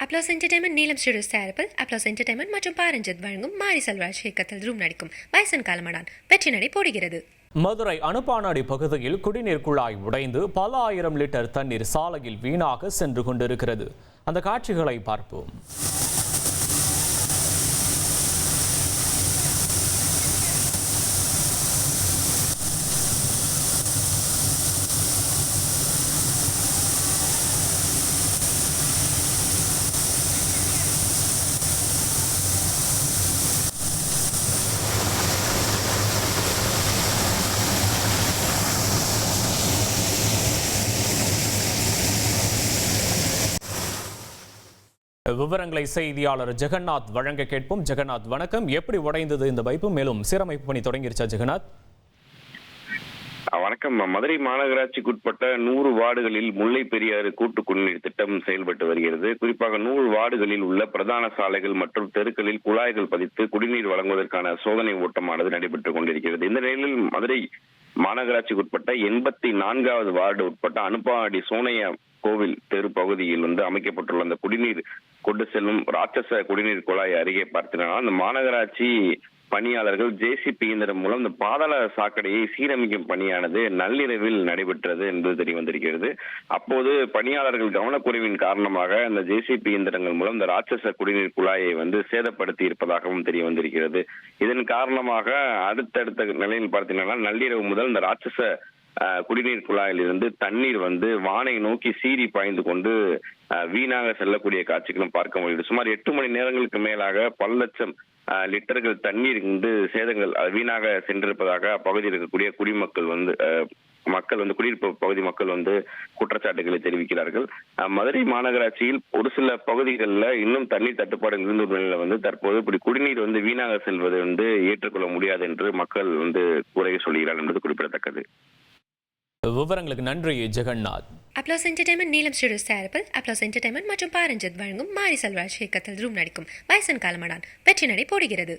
Applause entertainment நீலம் studios தயாரிப்பில் applause entertainment மற்றும் பாரஞ்சித் வழங்கும் மாரி செல்வராஜ் இயக்கத்தில் ரூம் நடிக்கும் வயசன் காலமடான் வெற்றி நடை போடுகிறது. மதுரை அனுப்பானாடி பகுதியில் குடிநீர் குழாய் உடைந்து பல ஆயிரம் லிட்டர் தண்ணீர் சாலையில் வீணாக சென்று கொண்டிருக்கிறது. அந்த காட்சிகளை பார்ப்போம். விவரங்களை செய்தியாளர் ஜெகநாத் வழங்க கேட்போம். ஜெகநாத் வணக்கம். எப்படி உடைந்தது இந்த பைப்பு? மேலும் சீரமைப்பு பணி தொடங்கிருச்சா ஜெகநாத்? வணக்கம். மதுரை மாநகராட்சிக்குட்பட்ட 100 வார்டுகளில் முல்லை பெரியாறு கூட்டு குடிநீர் திட்டம் செயல்பட்டு வருகிறது. குறிப்பாக 100 வார்டுகளில் உள்ள பிரதான சாலைகள் மற்றும் தெருக்களில் குழாய்கள் பதித்து குடிநீர் வழங்குவதற்கான சோதனை ஓட்டமானது நடைபெற்றுக் கொண்டிருக்கிறது. இந்த நிலையில் மதுரை மாநகராட்சிக்குட்பட்ட 84வது வார்டு உட்பட்ட அனுப்பாடி சோனையா கோவில் தெரு பகுதியில் அமைக்கப்பட்டுள்ள அந்த குடிநீர் கொண்டு செல்லும் ராட்சச குடிநீர் குழாய் அருகே பார்த்தீங்கன்னா அந்த மாநகராட்சி பணியாளர்கள் JCB இயந்திரம் மூலம் இந்த பாதாள சாக்கடையை சீரமைக்கும் பணியானது நள்ளிரவில் நடைபெற்றது என்பது தெரிய வந்திருக்கிறது. அப்போது பணியாளர்கள் கவனக்குறைவின் காரணமாக இந்த JCB இயந்திரங்கள் மூலம் இந்த ராட்சச குடிநீர் குழாயை சேதப்படுத்தி இருப்பதாகவும் தெரிய வந்திருக்கிறது. இதன் காரணமாக அடுத்தடுத்த நிலையில் பார்த்தீங்கன்னா நள்ளிரவு முதல் இந்த ராட்சச குடிநீர் குழாயில் இருந்து தண்ணீர் வானை நோக்கி சீறி பாய்ந்து கொண்டு வீணாக செல்லக்கூடிய காட்சிகளும் பார்க்க முடியுது. சுமார் 8 மணி நேரங்களுக்கு மேலாக பல லட்சம் லிட்டர்கள் தண்ணீர் சேதங்கள் வீணாக சென்றிருப்பதாக அப்பகுதியில் இருக்கக்கூடிய குடிமக்கள் குடியிருப்பு பகுதி மக்கள் குற்றச்சாட்டுகளை தெரிவிக்கிறார்கள். மதுரை மாநகராட்சியில் ஒரு சில பகுதிகளில் இன்னும் தண்ணீர் தட்டுப்பாடு இருந்த நிலையில தற்போது இப்படி குடிநீர் வீணாக செல்வது ஏற்றுக்கொள்ள முடியாது என்று மக்கள் குறை சொல்கிறார்கள் என்பது குறிப்பிடத்தக்கது. விவரங்களுக்கு நன்றி ஜெகநாத். அப்ளாஸ் என்டர்டைன்மெண்ட் நீலம் ஸ்டுடியோஸ் தயாரிப்பில் அப்ளாஸ் என்டர்டைன்மெண்ட் மற்றும் பாரஞ்சித் வழங்கும் மாரி செல்வராஜ் இயக்கத்தில் ரூம் நடிக்கும் வயசன் காலமடான் வெற்றி நடை போடுகிறது.